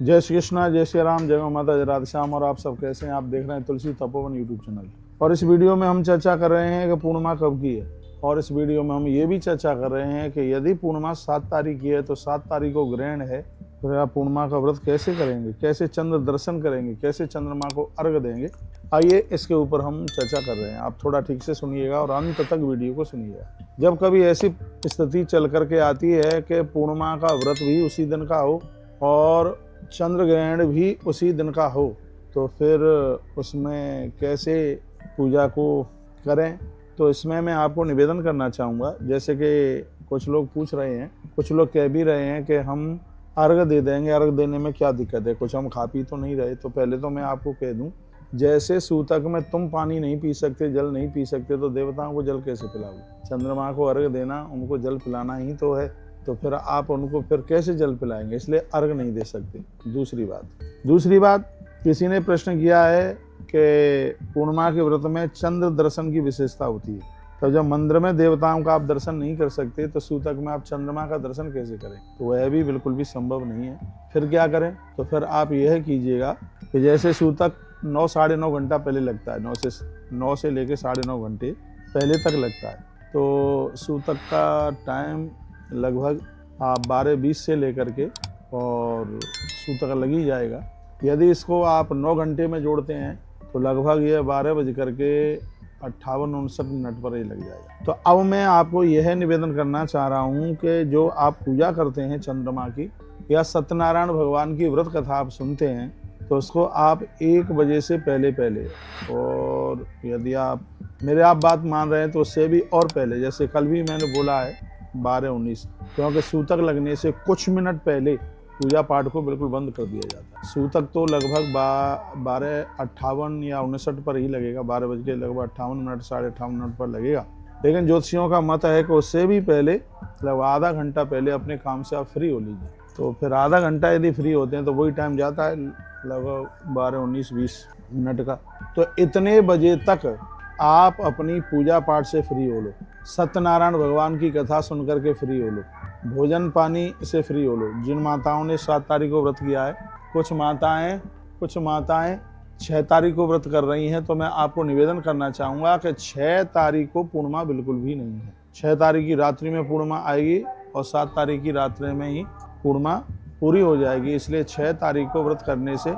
जय श्री कृष्णा, जय श्री राम, जय माता, जय राधे श्याम। और आप सब कैसे हैं? आप देख रहे हैं तुलसी तपोवन यूट्यूब चैनल। और इस वीडियो में हम चर्चा कर रहे हैं कि पूर्णिमा कब की है। और इस वीडियो में हम ये भी चर्चा कर रहे हैं कि यदि पूर्णिमा 7 तारीख की है तो 7 तारीख को ग्रहण है, तो आप पूर्णिमा का व्रत कैसे करेंगे, कैसे चंद्र दर्शन करेंगे, कैसे चंद्रमा को अर्घ देंगे। आइए इसके ऊपर हम चर्चा कर रहे हैं। आप थोड़ा ठीक से सुनिएगा और अंत तक वीडियो को सुनिएगा। जब कभी ऐसी स्थिति चल करके आती है कि पूर्णिमा का व्रत भी उसी दिन का हो और चंद्र ग्रहण भी उसी दिन का हो, तो फिर उसमें कैसे पूजा को करें। तो इसमें मैं आपको निवेदन करना चाहूँगा, जैसे कि कुछ लोग पूछ रहे हैं, कुछ लोग कह भी रहे हैं कि हम अर्घ दे देंगे, अर्घ देने में क्या दिक्कत है, कुछ हम खा पी तो नहीं रहे। तो पहले तो मैं आपको कह दूं, जैसे सूतक में तुम पानी नहीं पी सकते, जल नहीं पी सकते, तो देवताओं को जल कैसे पिलाओगे। चंद्रमा को अर्घ देना, उनको जल पिलाना ही तो है, तो फिर आप उनको फिर कैसे जल पिलाएंगे, इसलिए अर्घ नहीं दे सकते। दूसरी बात किसी ने प्रश्न किया है कि पूर्णिमा के व्रत में चंद्र दर्शन की विशेषता होती है, तो जब मंदिर में देवताओं का आप दर्शन नहीं कर सकते तो सूतक में आप चंद्रमा का दर्शन कैसे करें। तो वह भी बिल्कुल भी संभव नहीं है। फिर क्या करें, तो फिर आप यह कीजिएगा कि जैसे सूतक 9 साढ़े 9 घंटा पहले लगता है, 9 से लेके 9.5 घंटे पहले तक लगता है, तो सूतक का टाइम लगभग आप 12:20 से लेकर के और सूतक लग ही जाएगा। यदि इसको आप 9 घंटे में जोड़ते हैं तो लगभग ये 12:58-59 पर ही लग जाएगा। तो अब मैं आपको यह निवेदन करना चाह रहा हूँ कि जो आप पूजा करते हैं चंद्रमा की या सत्यनारायण भगवान की व्रत कथा आप सुनते हैं, तो उसको आप 1 बजे से पहले, और यदि आप बात मान रहे हैं तो उससे भी और पहले, जैसे कल भी मैंने बोला है 12:19, क्योंकि सूतक लगने से कुछ मिनट पहले पूजा पाठ को बिल्कुल बंद कर दिया जाता है। सूतक तो लगभग 12:58 या 59 पर ही लगेगा, 12 बज के लगभग 58 मिनट, 58.5 पर लगेगा। लेकिन ज्योतिषियों का मत है कि उससे भी पहले, मतलब आधा घंटा पहले अपने काम से आप फ्री हो लीजिए। तो फिर आधा घंटा यदि फ्री होते हैं तो वही टाइम जाता है लगभग 12:19-20 मिनट का। तो इतने बजे तक आप अपनी पूजा पाठ से फ्री हो लो, सत्यनारायण भगवान की कथा सुन करके फ्री हो लो, भोजन पानी से फ्री हो लो। जिन माताओं ने 7 तारीख को व्रत किया है, कुछ माताएं 6 तारीख को व्रत कर रही हैं, तो मैं आपको निवेदन करना चाहूँगा कि 6 तारीख को पूर्णिमा बिल्कुल भी नहीं है। 6 तारीख की रात्रि में पूर्णिमा आएगी और 7 तारीख की रात्रि में ही पूर्णिमा पूरी हो जाएगी। इसलिए 6 तारीख को व्रत करने से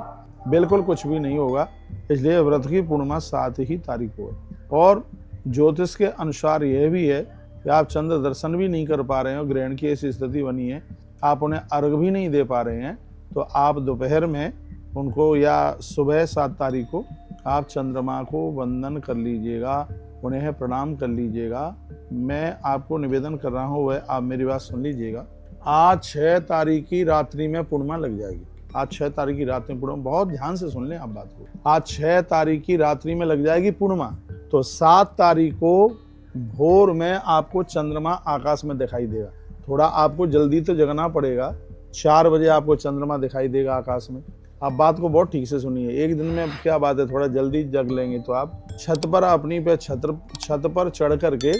बिल्कुल कुछ भी नहीं होगा। इसलिए व्रत की पूर्णिमा 7 ही तारीख को है। और ज्योतिष के अनुसार यह भी है कि आप चंद्र दर्शन भी नहीं कर पा रहे हैं, ग्रहण की ऐसी स्थिति बनी है, आप उन्हें अर्घ भी नहीं दे पा रहे हैं, तो आप दोपहर में उनको या सुबह 7 तारीख को आप चंद्रमा को वंदन कर लीजिएगा, उन्हें प्रणाम कर लीजिएगा। मैं आपको निवेदन कर रहा हूँ, वह आप मेरी बात सुन लीजिएगा। आज 6 तारीख की रात्रि में पूर्णिमा लग जाएगी। आज 6 तारीख की रात्रि में पूर्णिमा, बहुत ध्यान से सुन लें आप बात को। आज 6 तारीख की रात्रि में लग जाएगी पूर्णिमा, तो 7 तारीख को भोर में आपको चंद्रमा आकाश में दिखाई देगा। थोड़ा आपको जल्दी तो जगना पड़ेगा, 4 बजे आपको चंद्रमा दिखाई देगा आकाश में। आप बात को बहुत ठीक से सुनिए, एक दिन में क्या बात है, थोड़ा जल्दी जग लेंगे तो आप छत पर अपनी पे छत पर चढ़ करके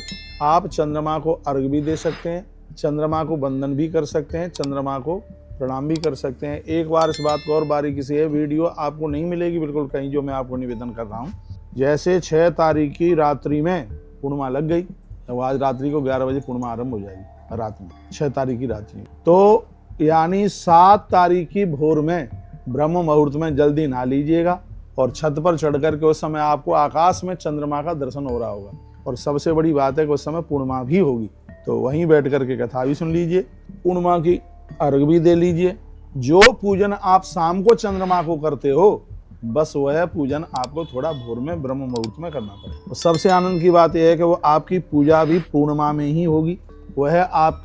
आप चंद्रमा को अर्घ भी दे सकते हैं, चंद्रमा को वंदन भी कर सकते हैं, चंद्रमा को प्रणाम भी कर सकते हैं। एक बार इस बात को और बारीकी से, वीडियो आपको नहीं मिलेगी बिल्कुल कहीं, जो मैं आपको निवेदन कर रहा हूँ। जैसे 6 तारीख की रात्रि में पूर्णिमा लग गई, तो आज रात्रि को 11 बजे पूर्णिमा आरंभ हो जाएगी रात में, 6 तारीख की रात्रि। तो यानी 7 तारीख की भोर में ब्रह्म मुहूर्त में जल्दी नहा लीजिएगा और छत पर चढ़ करके उस समय आपको आकाश में चंद्रमा का दर्शन हो रहा होगा। और सबसे बड़ी बात है कि उस समय पूर्णिमा भी होगी, तो वहीं बैठ करके कथा भी सुन लीजिए, पूर्णिमा की अर्घ भी दे लीजिए। जो पूजन आप शाम को चंद्रमा को करते हो, बस वह पूजन आपको थोड़ा भोर में ब्रह्म मुहूर्त में करना पड़ेगा। और सबसे आनंद की बात यह है कि वो आपकी पूजा भी पूर्णिमा में ही होगी, वह आप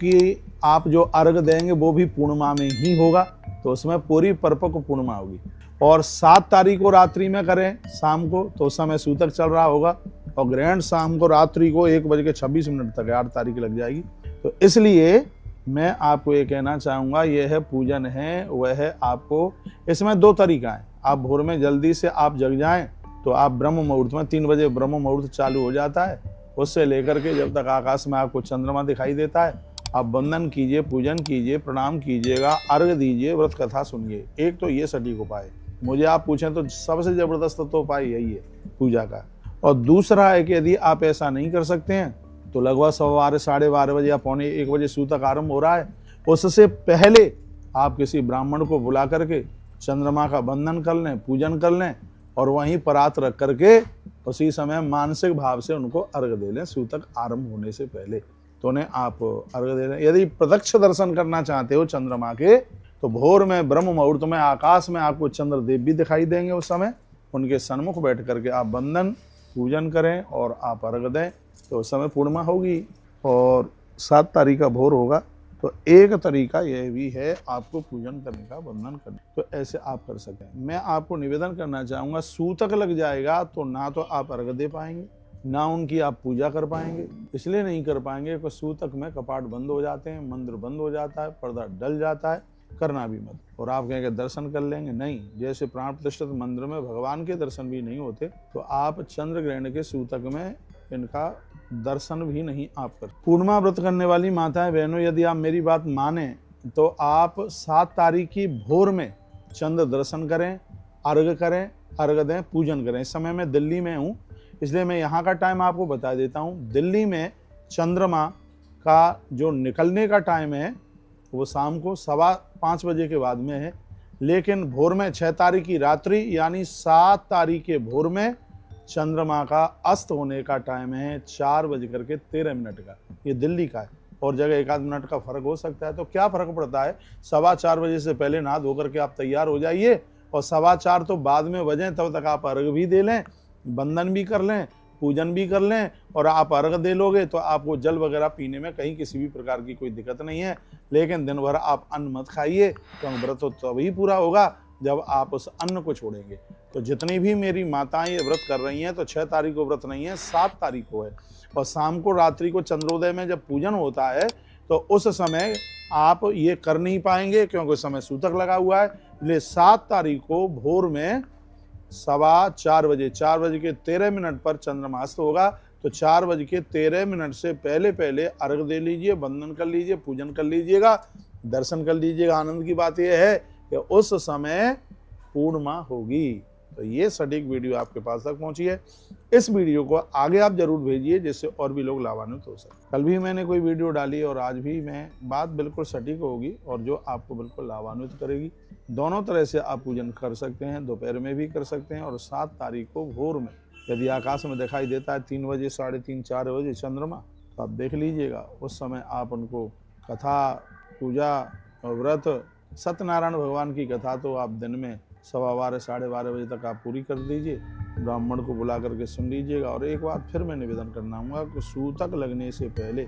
जो अर्घ देंगे वो भी पूर्णिमा में ही होगा, तो उसमें पूरी परिपक्व पूर्णिमा होगी। और 7 तारीख को रात्रि में करें शाम को, तो उस समय सूतक चल रहा होगा, और ग्रहण शाम को रात्रि को 1:26 तक 8 तारीख लग जाएगी। तो इसलिए मैं आपको ये कहना चाहूँगा, यह पूजन है वह आपको, इसमें 2 तरीका है। आप भोर में जल्दी से आप जग जाएं तो आप ब्रह्म मुहूर्त में 3 बजे ब्रह्म मुहूर्त चालू हो जाता है, उससे लेकर के जब तक आकाश में आपको चंद्रमा दिखाई देता है, आप वंदन कीजिए, पूजन कीजिए, प्रणाम कीजिएगा, अर्घ दीजिए, व्रत कथा सुनिए। एक तो ये सटीक उपाय, मुझे आप पूछें तो सबसे जबरदस्त तो उपाय यही है पूजा का। और दूसरा है कि यदि आप ऐसा नहीं कर सकते हैं तो लगभग 12:15 साढ़े 12 बजे या पौने 1 बजे सूतक आरंभ हो रहा है, उससे पहले आप किसी ब्राह्मण को बुला करके चंद्रमा का वंदन कर लें, पूजन कर लें और वहीं परात रख करके उसी समय मानसिक भाव से उनको अर्घ दे लें सूतक आरंभ होने से पहले। तो उन्हें आप अर्घ दे लें। यदि प्रत्यक्ष दर्शन करना चाहते हो चंद्रमा के तो भोर में ब्रह्म मुहूर्त में आकाश में आपको चंद्रदेव भी दिखाई देंगे। उस समय उनके सन्मुख बैठ करके आप वंदन पूजन करें और आप अर्घ दें तो उस समय पूर्णिमा होगी। और 7 तारीख का भोर होगा। तो एक तरीका यह भी है आपको पूजन करने का, वंदन करने, तो ऐसे आप कर सकते हैं। मैं आपको निवेदन करना चाहूँगा, सूतक लग जाएगा तो ना तो आप अर्घ दे पाएंगे, ना उनकी आप पूजा कर पाएंगे। इसलिए नहीं कर पाएंगे कि सूतक में कपाट बंद हो जाते हैं, मंदिर बंद हो जाता है, पर्दा डल जाता है, करना भी मत। और आप कहेंगे दर्शन कर लेंगे, नहीं। जैसे प्राण प्रतिष्ठित मंदिर में भगवान के दर्शन भी नहीं होते तो आप चंद्र ग्रहण के सूतक में इनका दर्शन भी नहीं आप कर। पूर्णिमा व्रत करने वाली माताएं बहनों, यदि आप मेरी बात माने तो आप 7 तारीख की भोर में चंद्र दर्शन करें, अर्घ करें, अर्घ दें, पूजन करें। इस समय मैं दिल्ली में हूँ इसलिए मैं यहाँ का टाइम आपको बता देता हूँ। दिल्ली में चंद्रमा का जो निकलने का टाइम है वो शाम को 5:15 बजे के बाद में है, लेकिन भोर में 6 तारीख की रात्रि यानी 7 तारीख के भोर में चंद्रमा का अस्त होने का टाइम है 4:13 का। ये दिल्ली का है और जगह 1 आध मिनट का फर्क हो सकता है। तो क्या फर्क पड़ता है, 4:15 बजे से पहले नहा धो करके आप तैयार हो जाइए और 4:15 तो बाद में बजें, तब तक आप अर्घ भी दे लें, वंदन भी कर लें, पूजन भी कर लें और आप अर्घ दे लोगे तो आपको जल वगैरह पीने में कहीं किसी भी प्रकार की कोई दिक्कत नहीं है। लेकिन दिन भर आप अन्न मत खाइए, तो व्रत तो तभी पूरा होगा जब आप उस अन्न को छोड़ेंगे। तो जितनी भी मेरी माताएं व्रत कर रही हैं तो 6 तारीख को व्रत नहीं है, 7 तारीख को है। और शाम को रात्रि को चंद्रोदय में जब पूजन होता है तो उस समय आप ये कर नहीं पाएंगे क्योंकि उस समय सूतक लगा हुआ है। इसलिए 7 तारीख को भोर में 4:15 बजे 4:13 पर चंद्रमा अस्त होगा। तो 4:13 से पहले अर्घ दे लीजिए, वंदन कर लीजिए, पूजन कर लीजिएगा, दर्शन कर लीजिएगा। आनंद की बात यह है कि उस समय पूर्णिमा होगी। तो ये सटीक वीडियो आपके पास तक पहुंची है। इस वीडियो को आगे आप जरूर भेजिए जिससे और भी लोग लाभान्वित हो सके। कल भी मैंने कोई वीडियो डाली और आज भी मैं बात बिल्कुल सटीक होगी और जो आपको बिल्कुल लाभान्वित करेगी। दोनों तरह से आप पूजन कर सकते हैं, दोपहर में भी कर सकते हैं और 7 तारीख को भोर में यदि आकाश में दिखाई देता है 3 बजे, 3:30, 4 बजे चंद्रमा, तो आप देख लीजिएगा। उस समय आप उनको कथा, पूजा और व्रत, सत्यनारायण भगवान की कथा तो आप दिन में 12:15 साढ़े 12 बजे तक आप पूरी कर दीजिए। ब्राह्मण को बुला करके सुन लीजिएगा। और एक बात फिर मैं निवेदन करना चाहूँगा कि सूतक लगने से पहले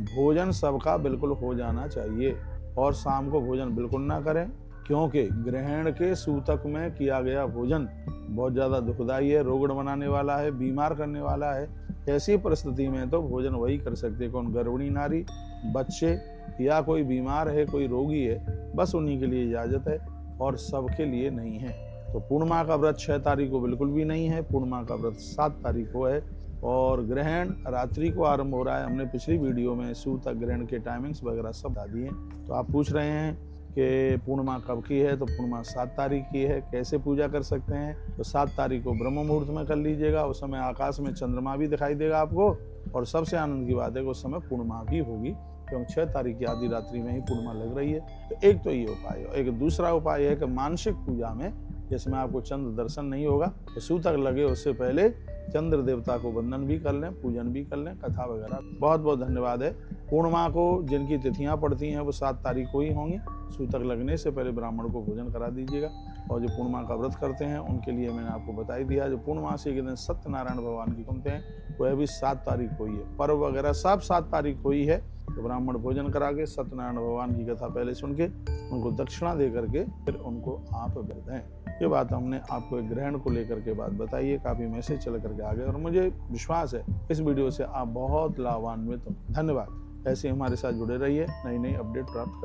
भोजन सबका बिल्कुल हो जाना चाहिए और शाम को भोजन बिल्कुल ना करें, क्योंकि ग्रहण के सूतक में किया गया भोजन बहुत ज़्यादा दुखदायी है, रोगण बनाने वाला है, बीमार करने वाला है। ऐसी परिस्थिति में तो भोजन वही कर सकते, कौन गर्भिणी नारी, बच्चे या कोई बीमार है, कोई रोगी है, बस उन्हीं के लिए इजाज़त है और सबके लिए नहीं है। तो पूर्णिमा का व्रत 6 तारीख को बिल्कुल भी नहीं है, पूर्णिमा का व्रत 7 तारीख को है और ग्रहण रात्रि को आरंभ हो रहा है। हमने पिछली वीडियो में सूतक ग्रहण के टाइमिंग्स वगैरह सब बता दिए। तो आप पूछ रहे हैं कि पूर्णिमा कब की है, तो पूर्णिमा 7 तारीख की है। कैसे पूजा कर सकते हैं, तो 7 तारीख को ब्रह्म मुहूर्त में कर लीजिएगा। उस समय आकाश में चंद्रमा भी दिखाई देगा आपको और सबसे आनंद की बात है कि उस समय पूर्णिमा भी होगी, क्योंकि 6 तारीख की आधी रात्रि में ही पूर्णिमा लग रही है। तो एक तो ये उपाय है। एक दूसरा उपाय है कि मानसिक पूजा में जिसमें आपको चंद्र दर्शन नहीं होगा तो सूतक लगे उससे पहले चंद्र देवता को वंदन भी कर लें, पूजन भी कर लें, कथा वगैरह। बहुत बहुत धन्यवाद है। पूर्णिमा को जिनकी तिथियां पड़ती हैं वो 7 तारीख को ही होंगी। सूतक लगने से पहले ब्राह्मण को भोजन करा दीजिएगा। और जो पूर्णिमा का व्रत करते हैं उनके लिए मैंने आपको बता ही दिया। जो पूर्णमासी के दिन सत्यनारायण भगवान की कुमते हैं वह भी 7 तारीख को ही है। पर्व वगैरह सब 7 तारीख को ही है। तो ब्राह्मण भोजन करा के सत्यनारायण भगवान की कथा पहले सुन के उनको दक्षिणा दे करके फिर उनको आप कर दें। ये बात हमने आपको एक ग्रहण को लेकर के बात बताई है। काफ़ी मैसेज चल करके आ गए और मुझे विश्वास है इस वीडियो से आप बहुत लाभान्वित हो। धन्यवाद। ऐसे हमारे साथ जुड़े रहिए, नई नई अपडेट प्राप्त